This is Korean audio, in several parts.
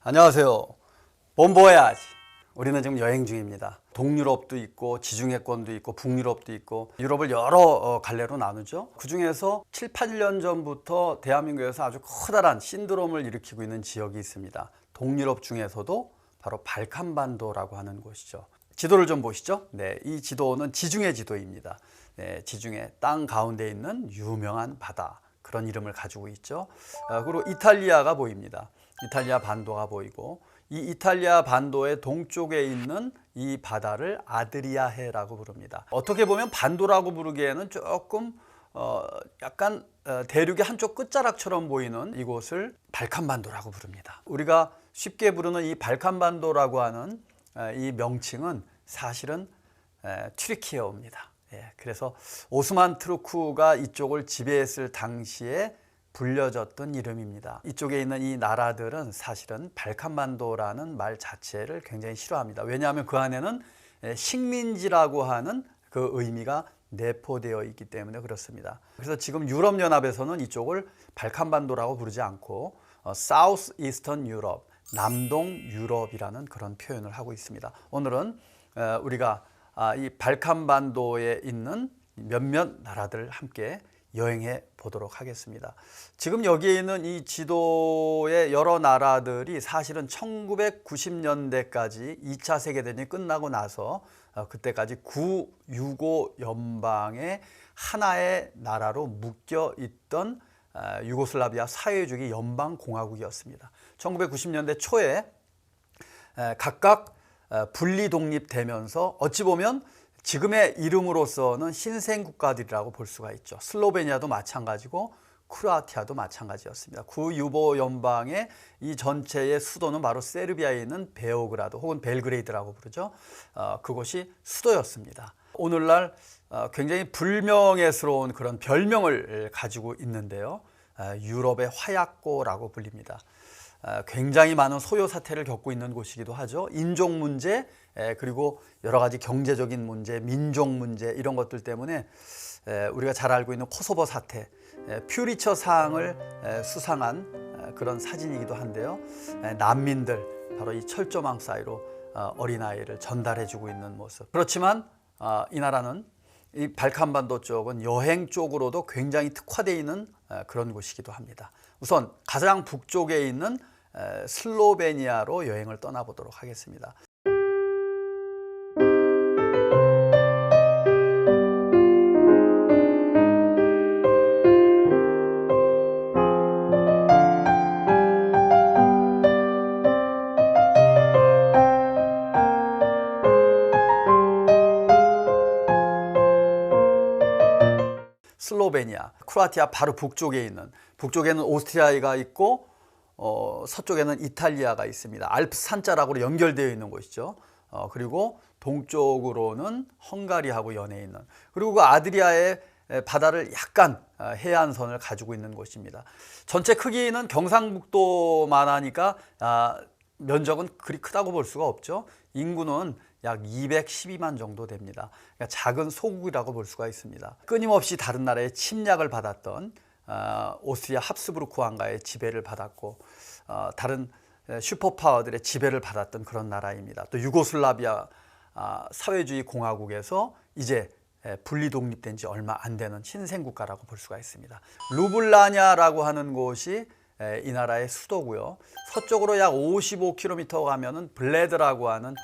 안녕하세요. 본보야지. 우리는 지금 여행 중입니다. 동유럽도 있고 지중해권도 있고 북유럽도 있고 유럽을 여러 갈래로 나누죠. 그중에서 7, 8년 전부터 대한민국에서 아주 커다란 신드롬을 일으키고 있는 지역이 있습니다. 동유럽 중에서도 바로 발칸반도라고 하는 곳이죠. 지도를 좀 보시죠. 네, 이 지도는 지중해 지도입니다. 네, 지중해 땅 가운데 있는 유명한 바다, 그런 이름을 가지고 있죠. 그리고 이탈리아가 보입니다. 이탈리아 반도가 보이고, 이 이탈리아 반도의 동쪽에 있는 이 바다를 아드리아해라고 부릅니다. 어떻게 보면 반도라고 부르기에는 조금 약간 대륙의 한쪽 끝자락처럼 보이는 이곳을 발칸반도라고 부릅니다. 우리가 쉽게 부르는 이 발칸반도라고 하는 이 명칭은 사실은 튀르키예어입니다. 그래서 오스만 투르크가 이쪽을 지배했을 당시에 불려졌던 이름입니다. 이쪽에 있는 이 나라들은 사실은 발칸반도라는 말 자체를 굉장히 싫어합니다. 왜냐하면 그 안에는 식민지라고 하는 그 의미가 내포되어 있기 때문에 그렇습니다. 그래서 지금 유럽연합에서는 이쪽을 발칸반도라고 부르지 않고 South Eastern Europe, 남동 유럽이라는 그런 표현을 하고 있습니다. 오늘은 우리가 이 발칸반도에 있는 몇몇 나라들 함께 여행해 보도록 하겠습니다. 지금 여기에 있는 이 지도의 여러 나라들이 사실은 1990년대까지 2차 세계대전이 끝나고 나서 그때까지 구유고 연방의 하나의 나라로 묶여 있던 유고슬라비아 사회주의 연방공화국이었습니다. 1990년대 초에 각각 분리 독립되면서 어찌 보면 지금의 이름으로서는 신생국가들이라고 볼 수가 있죠. 슬로베니아도 마찬가지고 크로아티아도 마찬가지였습니다. 구유보 연방의 이 전체의 수도는 바로 세르비아에 있는 베오그라드 혹은 벨그레이드라고 부르죠. 그곳이 수도였습니다. 오늘날 굉장히 불명예스러운 그런 별명을 가지고 있는데요. 유럽의 화약고라고 불립니다. 굉장히 많은 소요 사태를 겪고 있는 곳이기도 하죠. 인종 문제, 그리고 여러 가지 경제적인 문제, 민족 문제 이런 것들 때문에 우리가 잘 알고 있는 코소보 사태, 퓨리처 상을 수상한 그런 사진이기도 한데요. 난민들, 바로 이 철조망 사이로 어린아이를 전달해주고 있는 모습. 그렇지만 이 나라는 이 발칸반도 쪽은 여행 쪽으로도 굉장히 특화되어 있는 그런 곳이기도 합니다. 우선 가장 북쪽에 있는 슬로베니아로 여행을 떠나보도록 하겠습니다. 슬로베니아, 크로아티아 바로 북쪽에는 오스트리아가 있고 서쪽에는 이탈리아가 있습니다. 알프스 산자락으로 연결되어 있는 곳이죠. 그리고 동쪽으로는 헝가리하고 연해 있는, 그리고 그 아드리아의 바다를 약간 해안선을 가지고 있는 곳입니다. 전체 크기는 경상북도만 하니까 면적은 그리 크다고 볼 수가 없죠. 인구는 약 212만 정도 됩니다. 그러니까 작은 소국이라고 볼 수가 있습니다. 끊임없이 다른 나라의 침략을 받았던 오스트리아 합스부르크 왕가의 지배를 받았고 다른 슈퍼파워들의 지배를 받았던 그런 나라입니다. 또 유고슬라비아 사회주의 공화국에서 이제 분리 독립된 지 얼마 안 되는 신생국가라고 볼 수가 있습니다. 루블라냐라고 하는 곳이 이 나라의 수도고요. 서쪽으로 약 55km 가면은 블레드라고 하는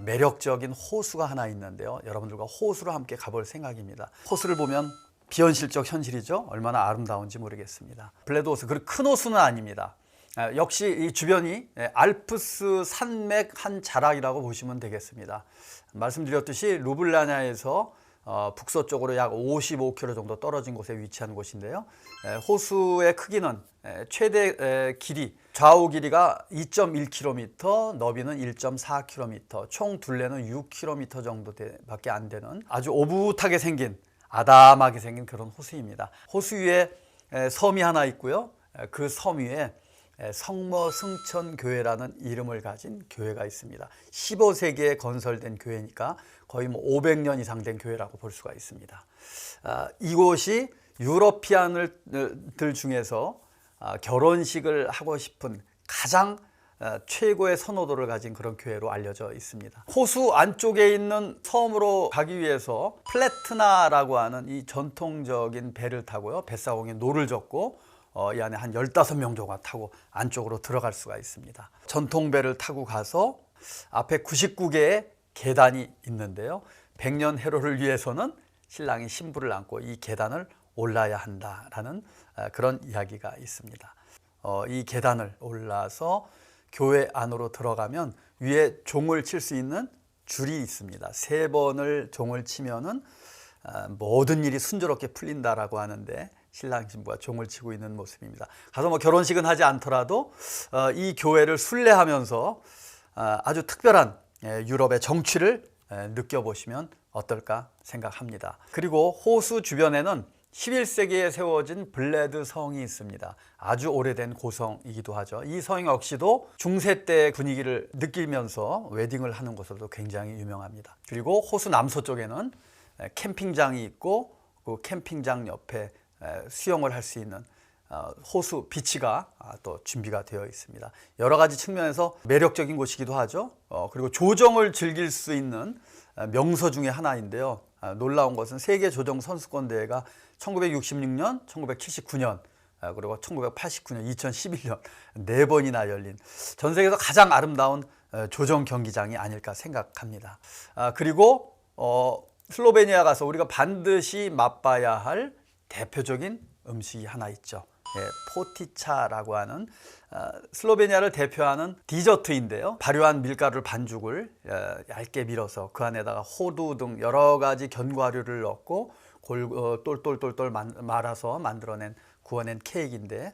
매력적인 호수가 하나 있는데요. 여러분들과 호수로 함께 가볼 생각입니다. 호수를 보면 비현실적 현실이죠. 얼마나 아름다운지 모르겠습니다. 블레드 호수, 그리고 큰 호수는 아닙니다. 역시 이 주변이 알프스 산맥 한 자락이라고 보시면 되겠습니다. 말씀드렸듯이 루블라냐에서 북서쪽으로 약 55km 정도 떨어진 곳에 위치한 곳인데요. 호수의 크기는 최대 길이, 좌우 길이가 2.1km, 너비는 1.4km, 총 둘레는 6km 정도밖에 안 되는 아주 오붓하게 생긴, 아담하게 생긴 그런 호수입니다. 호수 위에 섬이 하나 있고요. 그 섬 위에 성모승천교회라는 이름을 가진 교회가 있습니다. 15세기에 건설된 교회니까 거의 500년 이상 된 교회라고 볼 수가 있습니다. 이곳이 유러피안들 중에서 결혼식을 하고 싶은 가장 최고의 선호도를 가진 그런 교회로 알려져 있습니다. 호수 안쪽에 있는 섬으로 가기 위해서 플래트나라고 하는 이 전통적인 배를 타고요, 뱃사공에 노를 젓고 이 안에 한 15명 정도 타고 안쪽으로 들어갈 수가 있습니다. 전통배를 타고 가서 앞에 99개의 계단이 있는데요, 100년 해로를 위해서는 신랑이 신부를 안고 이 계단을 올라야 한다라는 그런 이야기가 있습니다. 이 계단을 올라서 교회 안으로 들어가면 위에 종을 칠 수 있는 줄이 있습니다. 3번을 종을 치면은 모든 일이 순조롭게 풀린다라고 하는데, 신랑 신부가 종을 치고 있는 모습입니다. 가서 뭐 결혼식은 하지 않더라도 이 교회를 순례하면서 아주 특별한 유럽의 정취를 느껴보시면 어떨까 생각합니다. 그리고 호수 주변에는 11세기에 세워진 블레드 성이 있습니다. 아주 오래된 고성이기도 하죠. 이 성 역시도 중세 때 분위기를 느끼면서 웨딩을 하는 곳으로도 굉장히 유명합니다. 그리고 호수 남서쪽에는 캠핑장이 있고, 그 캠핑장 옆에 수영을 할 수 있는 호수 비치가 또 준비가 되어 있습니다. 여러 가지 측면에서 매력적인 곳이기도 하죠. 그리고 조정을 즐길 수 있는 명소 중에 하나인데요, 놀라운 것은 세계 조정 선수권 대회가 1966년, 1979년, 그리고 1989년, 2011년 4번이나 열린 전 세계에서 가장 아름다운 조정 경기장이 아닐까 생각합니다. 그리고 슬로베니아 가서 우리가 반드시 맛봐야 할 대표적인 음식이 하나 있죠. 포티차라고 하는 슬로베니아를 대표하는 디저트인데요, 발효한 밀가루 반죽을 얇게 밀어서 그 안에다가 호두 등 여러 가지 견과류를 넣고 똘똘똘똘 말아서 만들어낸, 구워낸 케이크인데,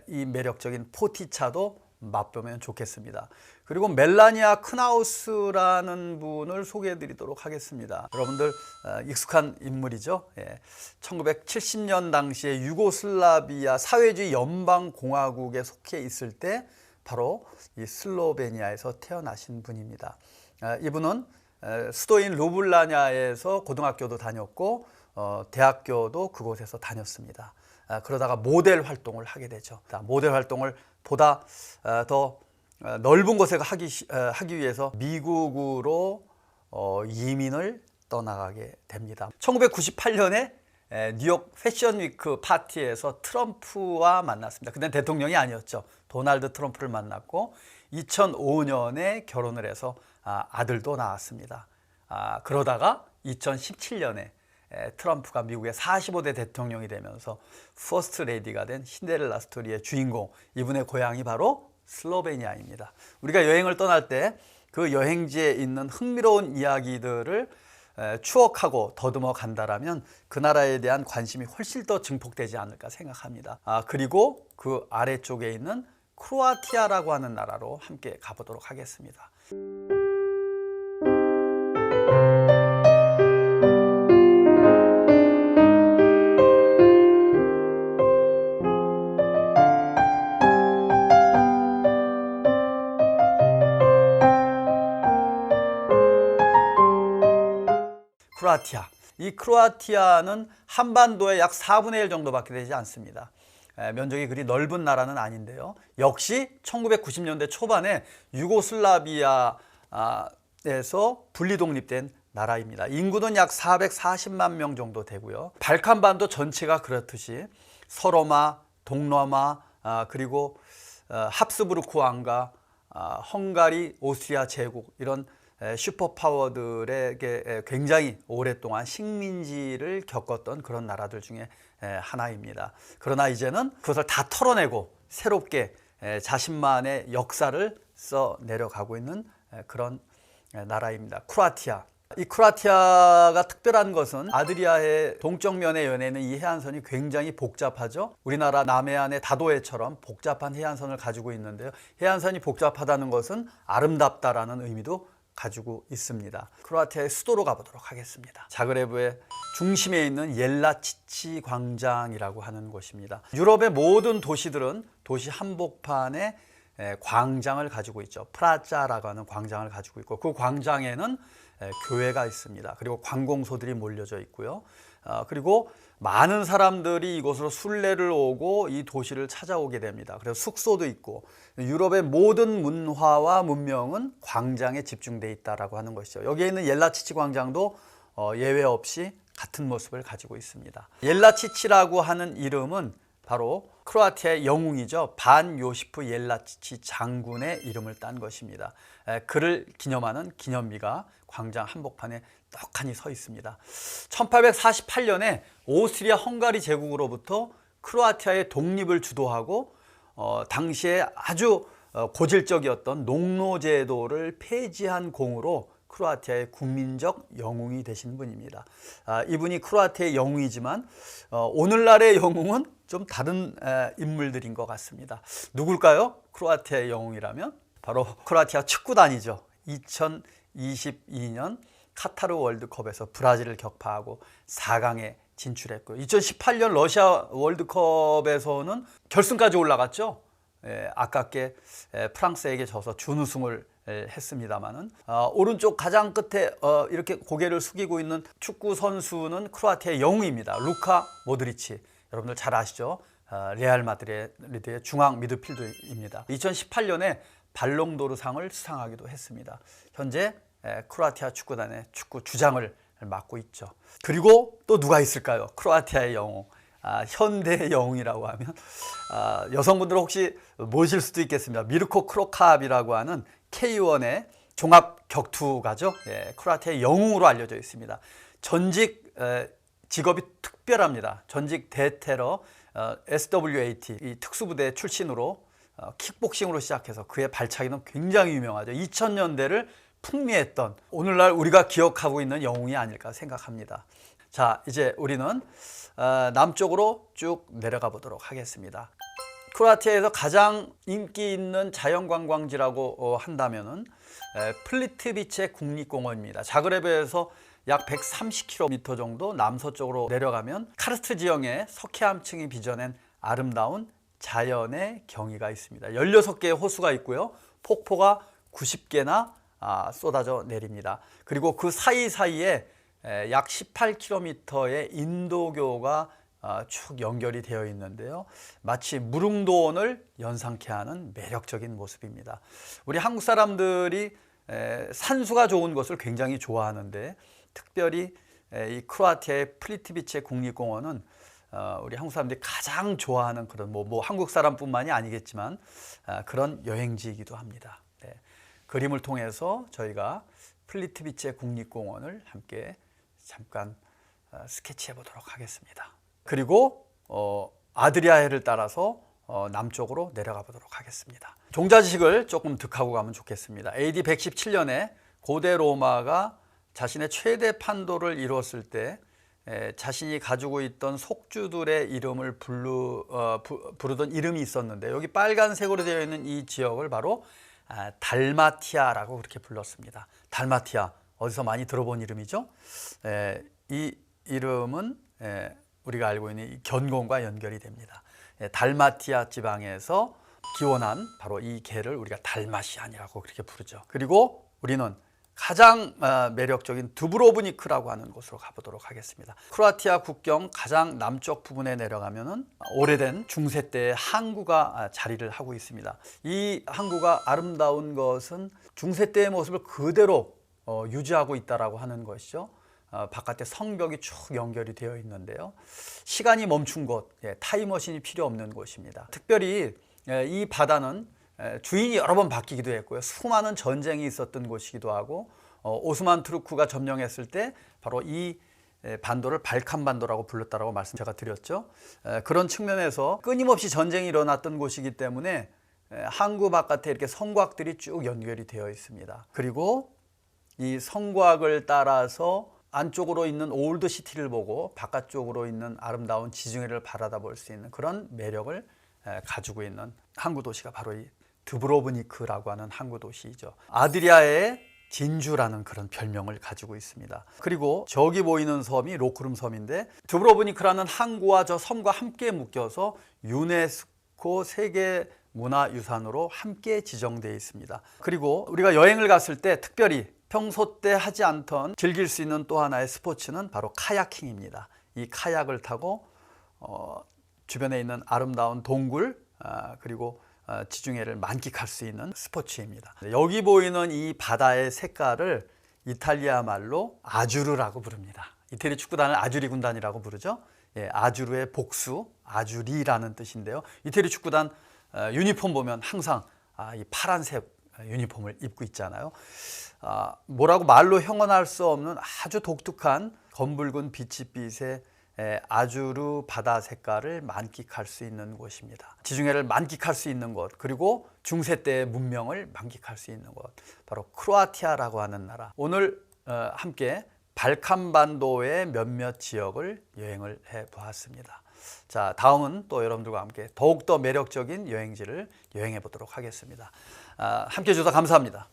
이 매력적인 포티차도 맛보면 좋겠습니다. 그리고 멜라니아 크나우스라는 분을 소개해 드리도록 하겠습니다. 여러분들 익숙한 인물이죠. 1970년 당시에 유고슬라비아 사회주의 연방공화국에 속해 있을 때 바로 이 슬로베니아에서 태어나신 분입니다. 이분은 수도인 루블라냐에서 고등학교도 다녔고 대학교도 그곳에서 다녔습니다. 그러다가 모델 활동을 하게 되죠. 모델 활동을 보다 더 넓은 곳에 하기 위해서 미국으로 이민을 떠나가게 됩니다. 1998년에 뉴욕 패션 위크 파티에서 트럼프와 만났습니다. 그때 대통령이 아니었죠. 도널드 트럼프를 만났고 2005년에 결혼을 해서 아들도 낳았습니다. 그러다가 2017년에 트럼프가 미국의 45대 대통령이 되면서 퍼스트 레이디가 된 신데렐라 스토리의 주인공, 이분의 고향이 바로 슬로베니아입니다. 우리가 여행을 떠날 때 그 여행지에 있는 흥미로운 이야기들을 추억하고 더듬어 간다라면 그 나라에 대한 관심이 훨씬 더 증폭되지 않을까 생각합니다. 그리고 그 아래쪽에 있는 크로아티아라고 하는 나라로 함께 가보도록 하겠습니다. 크로아티아. 이 크로아티아는 한반도의 약 4분의 1 정도밖에 되지 않습니다. 면적이 그리 넓은 나라는 아닌데요, 역시 1990년대 초반에 유고슬라비아에서 분리 독립된 나라입니다. 인구는 약 440만 명 정도 되고요, 발칸반도 전체가 그렇듯이 서로마, 동로마, 그리고 합스부르크 왕가, 헝가리, 오스트리아 제국, 이런 슈퍼파워들에게 굉장히 오랫동안 식민지를 겪었던 그런 나라들 중에 하나입니다. 그러나 이제는 그것을 다 털어내고 새롭게 자신만의 역사를 써 내려가고 있는 그런 나라입니다. 크로아티아. 이 크로아티아가 특별한 것은 아드리아해 동쪽면에 연해있는 이 해안선이 굉장히 복잡하죠. 우리나라 남해안의 다도해처럼 복잡한 해안선을 가지고 있는데요, 해안선이 복잡하다는 것은 아름답다라는 의미도 가지고 있습니다. 크로아티아의 수도로 가보도록 하겠습니다. 자그레브의 중심에 있는 옐라치치 광장이라고 하는 곳입니다. 유럽의 모든 도시들은 도시 한복판에 광장을 가지고 있죠. 프라자라고 하는 광장을 가지고 있고, 그 광장에는 교회가 있습니다. 그리고 관공소들이 몰려져 있고요. 그리고 많은 사람들이 이곳으로 순례를 오고 이 도시를 찾아오게 됩니다. 그래서 숙소도 있고 유럽의 모든 문화와 문명은 광장에 집중돼 있다라고 하는 것이죠. 여기에 있는 옐라치치 광장도 예외 없이 같은 모습을 가지고 있습니다. 옐라치치라고 하는 이름은 바로 크로아티아의 영웅이죠. 반 요시프 옐라치치 장군의 이름을 딴 것입니다. 그를 기념하는 기념비가 광장 한복판에 떡하니 서 있습니다. 1848년에 오스트리아 헝가리 제국으로부터 크로아티아의 독립을 주도하고 당시에 아주 고질적이었던 농노제도를 폐지한 공으로 크로아티아의 국민적 영웅이 되신 분입니다. 이분이 크로아티아의 영웅이지만 오늘날의 영웅은 좀 다른 인물들인 것 같습니다. 누굴까요? 크로아티아의 영웅이라면 바로 크로아티아 축구단이죠. 2022년 카타르 월드컵에서 브라질을 격파하고 4강에 진출했고요. 2018년 러시아 월드컵에서는 결승까지 올라갔죠. 아깝게 프랑스에게 져서 준우승을 했습니다만은 오른쪽 가장 끝에 이렇게 고개를 숙이고 있는 축구 선수는 크로아티아의 영웅입니다. 루카 모드리치. 여러분들 잘 아시죠? 레알 마드리드의 중앙 미드필더입니다. 2018년에 발롱도르상을 수상하기도 했습니다. 현재 크로아티아 축구단의 축구 주장을 맡고 있죠. 그리고 또 누가 있을까요? 크로아티아의 영웅. 현대의 영웅이라고 하면 여성분들은 혹시 모실 수도 있겠습니다. 미르코 크로캅이라고 하는 K1의 종합 격투가죠. 크로아티아의 영웅으로 알려져 있습니다. 전직 직업이 특별합니다. 전직 대테러 SWAT 이 특수부대 출신으로 킥복싱으로 시작해서 그의 발차기는 굉장히 유명하죠. 2000년대를 풍미했던 오늘날 우리가 기억하고 있는 영웅이 아닐까 생각합니다. 자, 이제 우리는 남쪽으로 쭉 내려가 보도록 하겠습니다. 크로아티아에서 가장 인기 있는 자연관광지라고 한다면은 플리트비체 국립공원입니다. 자그레브에서 약 130km 정도 남서쪽으로 내려가면 카르스트 지형의 석회암층이 빚어낸 아름다운 자연의 경위가 있습니다. 16개의 호수가 있고요. 폭포가 90개나 쏟아져 내립니다. 그리고 그 사이사이에 약 18km의 인도교가 쭉 연결이 되어 있는데요. 마치 무릉도원을 연상케 하는 매력적인 모습입니다. 우리 한국 사람들이 산수가 좋은 것을 굉장히 좋아하는데 특별히 이 크로아티아의 플리트비체 국립공원은 우리 한국 사람들이 가장 좋아하는 그런 뭐 한국 사람뿐만이 아니겠지만 그런 여행지이기도 합니다. 그림을 통해서 저희가 플리트비체 국립공원을 함께 잠깐 스케치해 보도록 하겠습니다. 그리고 아드리아해를 따라서 남쪽으로 내려가 보도록 하겠습니다. 종자지식을 조금 득하고 가면 좋겠습니다. AD 117년에 고대 로마가 자신의 최대 판도를 이루었을 때 자신이 가지고 있던 속주들의 이름을 부르던 이름이 있었는데 여기 빨간색으로 되어 있는 이 지역을 바로 달마티아라고 그렇게 불렀습니다. 달마티아 어디서 많이 들어본 이름이죠? 이 이름은 우리가 알고 있는 이 견공과 연결이 됩니다. 달마티아 지방에서 기원한 바로 이 개를 우리가 달마시안이라고 그렇게 부르죠. 그리고 우리는 가장 매력적인 두브로브니크라고 하는 곳으로 가보도록 하겠습니다. 크로아티아 국경 가장 남쪽 부분에 내려가면은 오래된 중세 때의 항구가 자리를 하고 있습니다. 이 항구가 아름다운 것은 중세 때의 모습을 그대로 유지하고 있다라고 하는 것이죠. 바깥에 성벽이 쭉 연결이 되어 있는데요. 시간이 멈춘 곳, 타임머신이 필요 없는 곳입니다. 특별히 이 바다는 주인이 여러 번 바뀌기도 했고요. 수많은 전쟁이 있었던 곳이기도 하고 오스만 투르크가 점령했을 때 바로 이 반도를 발칸 반도라고 불렀다라고 말씀 제가 드렸죠. 그런 측면에서 끊임없이 전쟁이 일어났던 곳이기 때문에 항구 바깥에 이렇게 성곽들이 쭉 연결이 되어 있습니다. 그리고 이 성곽을 따라서 안쪽으로 있는 올드 시티를 보고 바깥쪽으로 있는 아름다운 지중해를 바라다 볼 수 있는 그런 매력을 가지고 있는 항구 도시가 바로 이 드브로브니크라고 하는 항구 도시이죠. 아드리아의 진주라는 그런 별명을 가지고 있습니다. 그리고 저기 보이는 섬이 로크룸 섬인데 드브로브니크라는 항구와 저 섬과 함께 묶여서 유네스코 세계 문화유산으로 함께 지정되어 있습니다. 그리고 우리가 여행을 갔을 때 특별히 평소 때 하지 않던 즐길 수 있는 또 하나의 스포츠는 바로 카야킹입니다. 이 카약을 타고 주변에 있는 아름다운 동굴 그리고 지중해를 만끽할 수 있는 스포츠입니다. 여기 보이는 이 바다의 색깔을 이탈리아 말로 아주르라고 부릅니다. 이태리 축구단을 아주리 군단이라고 부르죠. 예, 아주르의 복수, 아주리라는 뜻인데요. 이태리 축구단 유니폼 보면 항상 이 파란색 유니폼을 입고 있잖아요. 뭐라고 말로 형언할 수 없는 아주 독특한 검붉은 비치빛의 아주르 바다 색깔을 만끽할 수 있는 곳입니다. 지중해를 만끽할 수 있는 곳, 그리고 중세 때의 문명을 만끽할 수 있는 곳, 바로 크로아티아라고 하는 나라. 오늘 함께 발칸반도의 몇몇 지역을 여행을 해 보았습니다. 자, 다음은 또 여러분들과 함께 더욱더 매력적인 여행지를 여행해 보도록 하겠습니다. 함께 해주셔서 감사합니다.